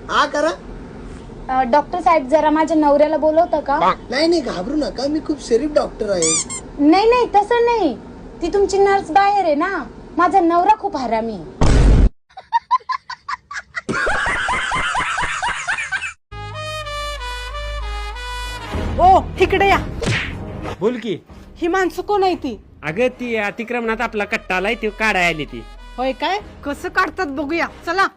हा करा. डॉक्टर साहेब जरा माझ्या नवऱ्याला बोलवता का? नाही नाही घाबरू नका, मी खूप शरीफ डॉक्टर आहे. नाही नाही तसं नाही, ती तुमची नर्स बाहेर आहे ना. माझा नवरा खूप हरामी. ओ इकडे या. बोल की. ही माणसं कोण आहे ती? अगं ती अतिक्रमणात आपला कट्टा आलाय ती काढाय आली ती. होय काय? कसं काढतात बघूया चला.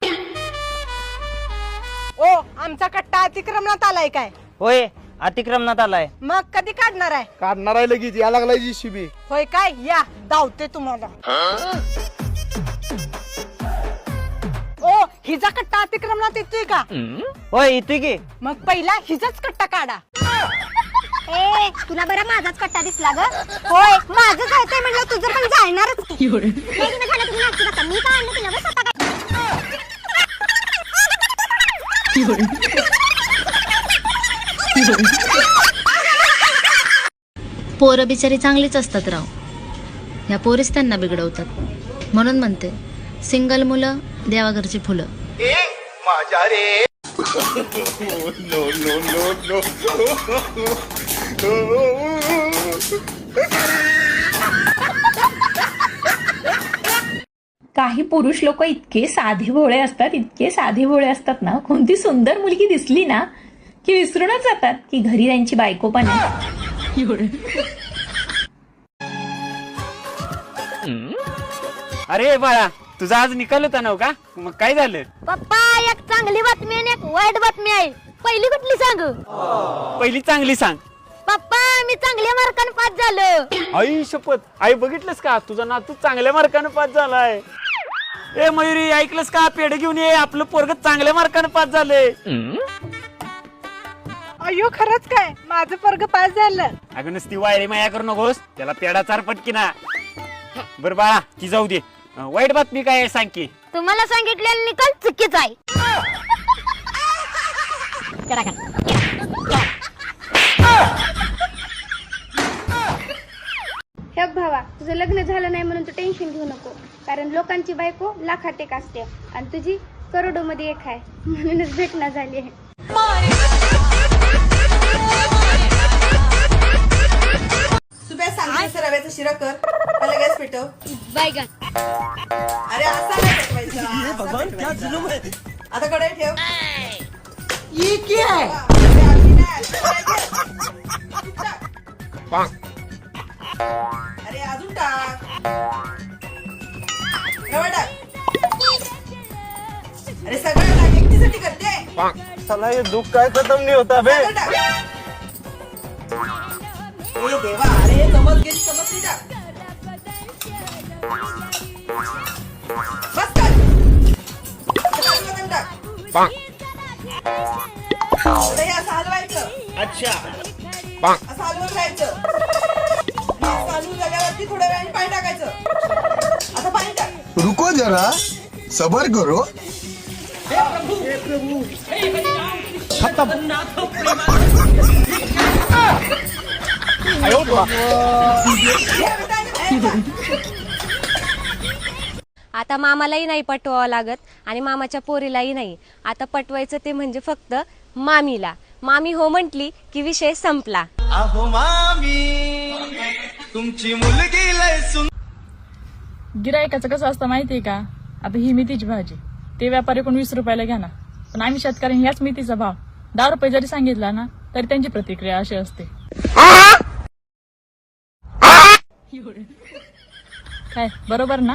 ओ आमचा कट्टा अतिक्रमणात आलाय काय? होय अतिक्रमणात आलाय. मग कधी काढणार आहे? काढणार आहे लगेच, या लागलाय JCB. होय काय? या धावते तुम्हाला. ओ हिचा कट्टा अतिक्रमणात येतोय का? होय येतोय की. मग पहिला हिचाच कट्टा काढा. ए तुला बरं माझाच कट्टा दिसला ग. होय माझं जायचंय म्हणलं तुझं पण जाणारच की. नाही ना झालं तुम्ही नाचू नका, मी काय आणलं तुला बस स्वतः पोरं बिचारी चांगलीच असतात राव, या पोरीच त्यांना बिघडवतात. म्हणून म्हणते सिंगल मुलं देवाघरची फुलं. माझ्या रे. काही पुरुष लोक इतके साधे भोळे असतात, इतके साधे भोळे असतात ना, कोणती सुंदर मुलगी दिसली ना की विसरूनच जातात की घरी त्यांची बायको पण आहे. अरे बाळा तुझा आज निकाल होता नव का? मग काय झालं? पप्पा एक चांगली बातमी आणि एक वाईट बातमी आहे. पहिली कुठली सांगू? पहिली चांगली सांग. पप्पा मी चांगल्या मार्काने पास झालो. आई शपथ. आई बघितलंस का तुझा नातू चांगल्या मार्काने पास झालाय. ए मयुरी ऐकलंस का? पेढे घेऊन ये, आपलं पोरग चांगल्या मार्काने पास झालंय. अयो खरंच काय? माझं पोरग पास झालं. अगं नुसती वायरी माया करू नकोस, त्याला पेढा चार पटकीना. बर बाळा ती जाऊ दे. वाईट बातमी काय आहे सांग की. तुम्हाला सांगितलेला निकाल चुकीचा आहे. हे भावा, तुझं लग्न झालं नाही म्हणून तू टेन्शन घेऊ नको, कारण लोकांची बायको लाखात एक असते आणि तुझी करोडो मध्ये एक आहे, म्हणूनच भेटना झाली आहे. सुबह सांगितलं रव्याचा शिरा कर, मला गॅस पेटव. बायगन. अरे असा नाही पेटवायचा. आता कढई ठेव. ही की आहे? अरे अजून टाक. रवा टाक. अरे सगळं टाक, एकटीसाठी करते. चला हे दुःख काय खतम नाही होता बे. सगळं टाक. ए देवा, अरे चमच गेली, चमच नाही टाक. बस कर. आता काजू बदाम टाक. आता हे असं हलवायचं. अच्छा. असं हलवून राहायचं. हलवून झाल्यावरती थोड्या वेळाने पाणी टाकायचं. आता पाणी टाक. रुको जरा सबर करो. आता मामालाही नाही पटवावं लागत आणि मामाच्या पोरीलाही नाही. आता पटवायचं ते म्हणजे फक्त मामीला. मामी हो म्हटली की विषय संपला. अहो मामी तुमची मुलगी लय सुंदर. गिरायकाचं कसं असतं माहितीये का? आता ही मेथीची भाजी ते व्यापारी कोण 20 रुपयाला घ्या ना, पण आम्ही शेतकऱ्यांनी ह्याच मेथीचा भाव 10 रुपये जरी सांगितला ना तरी त्यांची प्रतिक्रिया अशी असते. काय बरोबर ना?